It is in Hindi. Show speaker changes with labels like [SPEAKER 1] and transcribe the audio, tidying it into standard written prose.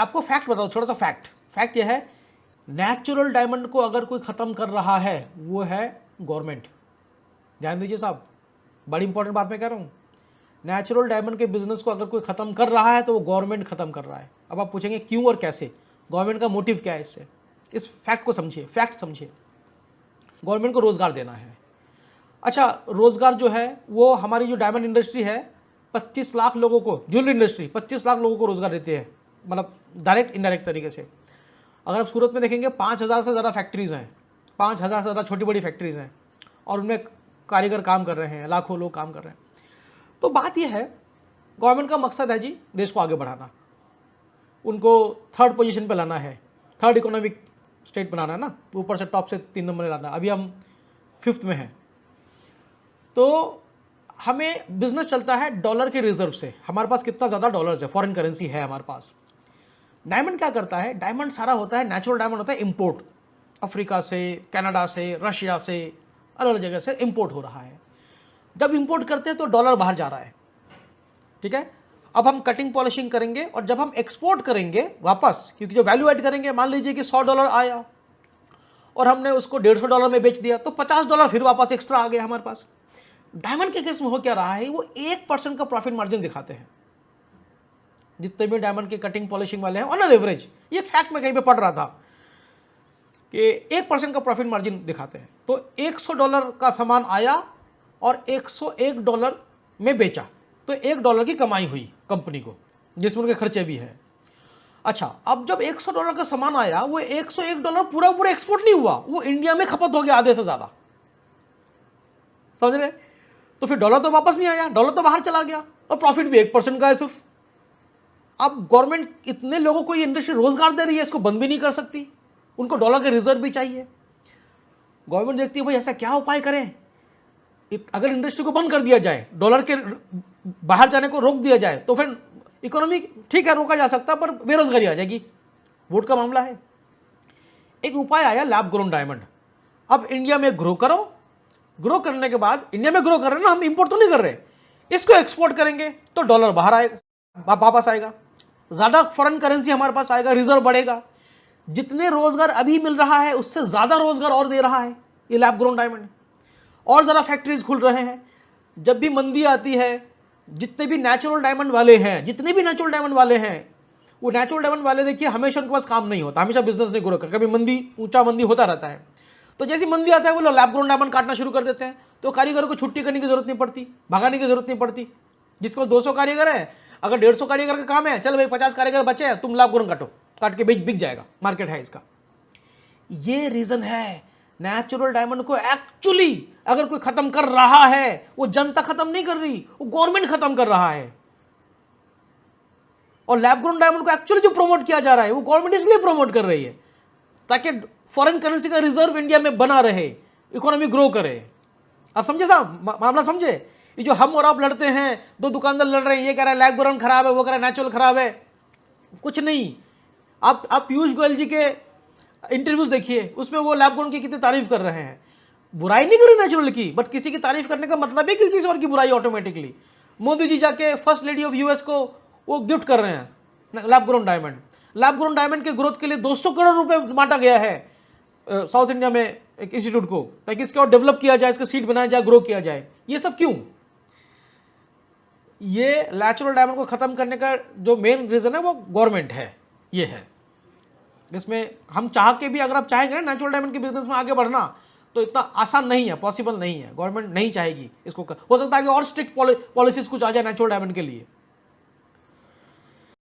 [SPEAKER 1] आपको फैक्ट बताओ, छोटा सा फैक्ट। फैक्ट यह है, नेचुरल डायमंड को अगर कोई ख़त्म कर रहा है वो है गवर्नमेंट। ध्यान दीजिए साहब, बड़ी इंपॉर्टेंट बात मैं कह रहा हूँ। नेचुरल डायमंड के बिजनेस को अगर कोई ख़त्म कर रहा है तो वो गवर्नमेंट ख़त्म कर रहा है। अब आप पूछेंगे क्यों और कैसे, गवर्नमेंट का मोटिव क्या है इससे, इस फैक्ट को समझिए, फैक्ट समझिए। गवर्नमेंट को रोज़गार देना है। अच्छा, रोज़गार जो है वो हमारी जो डायमंड इंडस्ट्री है 25 लाख लोगों को, ज्वेलरी इंडस्ट्री 25 लाख लोगों को रोज़गार देती है, मतलब डायरेक्ट इनडायरेक्ट तरीके से। अगर आप सूरत में देखेंगे 5000 से ज़्यादा फैक्ट्रीज़ हैं, 5000 से ज़्यादा छोटी बड़ी फैक्ट्रीज़ हैं और उनमें कारीगर काम कर रहे हैं, लाखों लोग काम कर रहे हैं। तो बात यह है, गवर्नमेंट का मकसद है जी देश को आगे बढ़ाना, उनको थर्ड पोजीशन पे लाना है, थर्ड इकोनॉमिक स्टेट बनाना है ना, ऊपर से टॉप से 3 नंबर लाना। अभी हम 5th में हैं। तो हमें बिजनेस चलता है डॉलर के रिजर्व से। हमारे पास कितना ज़्यादा डॉलर्स है, फॉरेन करेंसी है हमारे पास। डायमंड क्या करता है, डायमंड सारा होता है, नेचुरल डायमंड होता है इंपोर्ट, अफ्रीका से, कनाडा से, रशिया से, अलग अलग जगह से इंपोर्ट हो रहा है। जब इंपोर्ट करते हैं तो डॉलर बाहर जा रहा है, ठीक है। अब हम कटिंग पॉलिशिंग करेंगे और जब हम एक्सपोर्ट करेंगे वापस, क्योंकि जो वैल्यू ऐड करेंगे, मान लीजिए कि $100 आया और हमने उसको $150 में बेच दिया तो $50 फिर वापस एक्स्ट्रा आ गया हमारे पास। डायमंड के केस में हो क्या रहा है, वो 1% का प्रॉफिट मार्जिन दिखाते हैं। जितने भी डायमंड के कटिंग पॉलिशिंग वाले हैं ऑन एन एवरेज, ये फैक्ट मैं कहीं पे पढ़ रहा था कि 1% का प्रॉफिट मार्जिन दिखाते हैं। तो $100 का सामान आया और $101 में बेचा, तो $1 की कमाई हुई कंपनी को, जिसमें उनके खर्चे भी है। अच्छा, अब जब $100 का सामान आया, वो $101 पूरा पूरा एक्सपोर्ट नहीं हुआ, वो इंडिया में खपत हो गया आधे से ज्यादा, समझ रहे। तो फिर डॉलर तो वापस नहीं आया, डॉलर तो बाहर चला गया और प्रॉफिट भी 1% का है सिर्फ। अब गवर्नमेंट इतने लोगों को ये इंडस्ट्री रोजगार दे रही है, इसको बंद भी नहीं कर सकती, उनको डॉलर के रिजर्व भी चाहिए। गवर्नमेंट देखती है भाई ऐसा क्या उपाय करें, अगर इंडस्ट्री को बंद कर दिया जाए, डॉलर के बाहर जाने को रोक दिया जाए तो फिर इकोनॉमी ठीक है रोका जा सकता, पर बेरोजगारी आ जाएगी, वोट का मामला है। एक उपाय आया लैब ग्रोन डायमंड। अब इंडिया में ग्रो करो, ग्रो करने के बाद, इंडिया में ग्रो कर रहे हैं ना, हम इंपोर्ट तो नहीं कर रहे, इसको एक्सपोर्ट करेंगे तो डॉलर बाहर आएगा, वापस आएगा, ज्यादा फॉरेन करेंसी हमारे पास आएगा, रिजर्व बढ़ेगा। जितने रोजगार अभी मिल रहा है उससे ज्यादा रोजगार और दे रहा है ये लैब ग्रोन डायमंड। और ज़्यादा फैक्ट्रीज खुल रहे हैं। जब भी मंदी आती है, जितने भी नेचुरल डायमंड वाले हैं, जितने भी नेचुरल डायमंड वाले हैं, वो नेचुरल डायमंड वाले देखिए हमेशा उनके पास काम नहीं होता, हमेशा बिजनेस नहीं ग्रो कर, कभी मंदी ऊंचा मंदी होता रहता है। तो जैसी मंदी आता है वो लैब ग्रोन डायमंड काटना शुरू कर देते हैं, तो कारीगरों को छुट्टी करने की जरूरत नहीं पड़ती, भगाने की जरूरत नहीं पड़ती। जिसके पास 200 कारीगर है, अगर 150 कारीगर का काम है, चल भाई 50 कारीगर बचे हैं, तुम लैब ग्रोन काटो, काट के बिक जाएगा, मार्केट है इसका। ये रीजन है। नेचुरल डायमंड को एक्चुअली अगर कोई खत्म कर रहा है, वो जनता खत्म नहीं कर रही, वो गवर्नमेंट खत्म कर रहा है। और लैब ग्रोन डायमंड को एक्चुअली जो प्रमोट किया जा रहा है वो गवर्नमेंट इसलिए प्रमोट कर रही है ताकि फॉरेन करेंसी का रिजर्व इंडिया में बना रहे, इकोनॉमी ग्रो करे। आप समझे साहब मामला, समझे। ये जो हम और आप लड़ते हैं, दो दुकानदार लड़ रहे हैं, ये कह रहा है लैब ग्रोन खराब है, वो कह रहा है नेचुरल खराब है, कुछ नहीं। आप पीयूष गोयल जी के इंटरव्यूज देखिए, उसमें वो लैब ग्रोन की कितनी तारीफ कर रहे हैं। बुराई नहीं करी नेचुरल की, बट किसी की तारीफ करने का मतलब है कि किसी और की बुराई ऑटोमेटिकली। मोदी जी जाके फर्स्ट लेडी ऑफ यूएस को वो गिफ्ट कर रहे हैं lab grown diamond. Lab grown diamond के ग्रोथ के लिए 200 करोड़ रुपए बांटा गया है साउथ इंडिया में एक इंस्टीट्यूट को, ताकि इसके और डेवलप किया जाए, इसका सीड बनाया जाए, ग्रो किया जाए। ये सब क्यों? ये नेचुरल डायमंड को खत्म करने का जो मेन रीजन है वो गवर्नमेंट है, ये है। जिसमें हम चाह के भी, अगर आप चाहेंगे ना नेचुरल डायमंड के बिजनेस में आगे बढ़ना, तो इतना आसान नहीं है, पॉसिबल नहीं है। गवर्नमेंट नहीं चाहेगी इसको, हो सकता है कि और स्ट्रिक्ट पॉलिसीज कुछ आ जाए नेचुरल डायमंड के लिए।